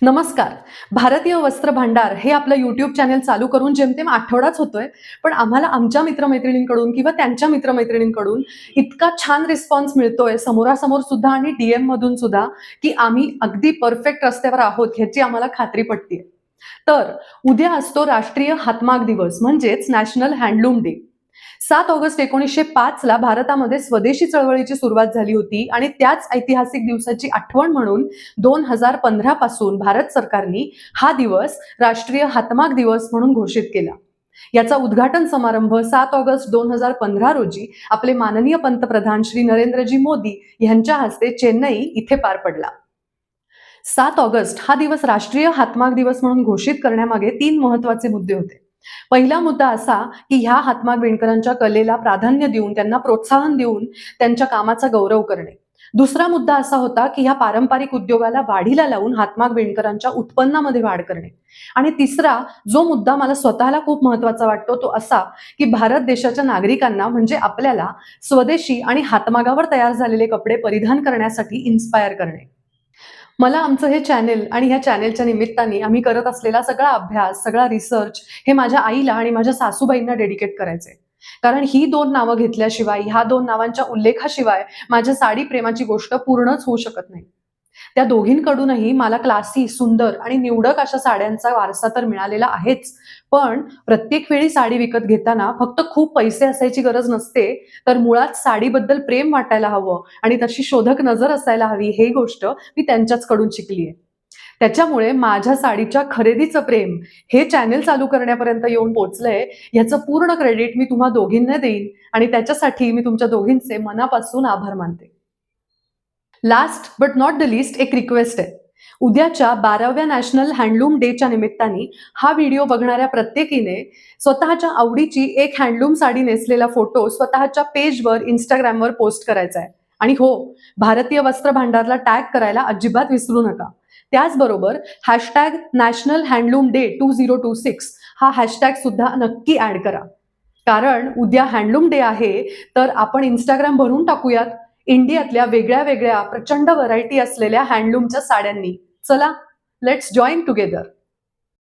नमस्कार. भारतीय वस्त्र भांडार हे आपलं YouTube चॅनल चालू करून जेमतेम आठवडाच होतोय. पण आम्हाला आमच्या मित्र-मैत्रिणींकडून किंवा त्यांच्या मित्र-मैत्रिणींकडून इतका छान रिस्पॉन्स मिळतोय समोरासमोर सुद्धा आणि DM मधून सुद्धा, की आम्ही अगदी परफेक्ट रस्त्यावर आहोत ह्याची आम्हाला खात्री पटतेय. तर उद्या असतो राष्ट्रीय हातमाग दिवस म्हणजेच नॅशनल हँडलूम डे. 7 ऑगस्ट 1905 ला भारतामध्ये स्वदेशी चळवळीची सुरुवात झाली होती आणि त्याच ऐतिहासिक दिवसाची आठवण म्हणून 2015 पासून भारत सरकारने हा दिवस राष्ट्रीय हातमाग दिवस म्हणून घोषित केला. याचा उद्घाटन समारंभ 7 ऑगस्ट 2015 रोजी आपले माननीय पंतप्रधान श्री नरेंद्रजी मोदी यांच्या हस्ते चेन्नई इथे पार पडला. 7 ऑगस्ट हा दिवस राष्ट्रीय हातमाग दिवस म्हणून घोषित करण्यामागे 3 महत्त्वाचे मुद्दे होते. पहिला मुद्दा असा की ह्या हातमाग विणकरांच्या कलेला प्राधान्य देऊन, त्यांना प्रोत्साहन देऊन त्यांच्या कामाचा गौरव करणे. दुसरा मुद्दा असा होता की ह्या पारंपरिक उद्योगाला वाढीला लावून हातमाग विणकरांच्या उत्पन्नामध्ये वाढ करणे. आणि तिसरा जो मुद्दा मला स्वतःला खूप महत्त्वाचा वाटतो तो असा की भारत देशाच्या नागरिकांना म्हणजे आपल्याला स्वदेशी आणि हातमागावर तयार झालेले कपडे परिधान करण्यासाठी इन्स्पायर करणे. मला आमचं हे चॅनेल आणि ह्या चॅनेलच्या निमित्ताने आम्ही करत असलेला सगळा अभ्यास, सगळा रिसर्च हे माझ्या आईला आणि माझ्या सासूबाईंना डेडिकेट करायचंय. कारण ही 2 नावं घेतल्याशिवाय, ह्या 2 नावांच्या उल्लेखाशिवाय माझ्या साडी प्रेमाची गोष्ट पूर्णच होऊ शकत नाही. त्या दोघींकडूनही मला क्लासी, सुंदर आणि निवडक अशा साड्यांचा वारसा तर मिळालेला आहेच. पण प्रत्येक वेळी साडी विकत घेताना फक्त खूप पैसे असायची गरज नसते, तर मुळात साडीबद्दल प्रेम वाटायला हवं आणि तशी शोधक नजर असायला हवी ही गोष्ट मी त्यांच्याचकडून शिकलीये. त्याच्यामुळे माझ्या साडीच्या खरेदीचं प्रेम हे चॅनेल चालू करण्यापर्यंत येऊन पोहोचलंय, याचं पूर्ण क्रेडिट मी तुम्हा दोघींना देईन आणि त्याच्यासाठी मी तुमच्या दोघींचे मनापासून आभार मानते. Last but not the least एक रिक्वेस्ट आहे. उद्याच्या 12व्या नॅशनल हँडलूम डेच्या निमित्ताने हा व्हिडिओ बघणाऱ्या प्रत्येकीने स्वतःच्या आवडीची एक हँडलूम साडी नेसलेला फोटो स्वतःच्या पेजवर Instagramवर पोस्ट करायचा आहे. आणि हो, भारतीय वस्त्र भांडारला टॅग करायला अजिबात विसरू नका. त्याचबरोबर #नॅशनल हँडलूम डे 2026 हा हॅशटॅग सुद्धा नक्की ऍड करा. कारण उद्या हँडलूम डे आहे, तर आपण Instagram भरून टाकूयात इंडियातल्या वेगळ्या वेगळ्या प्रचंड व्हरायटी असलेल्या हँडलूमच्या साड्यांनी. चला, लेट्स जॉइन टुगेदर.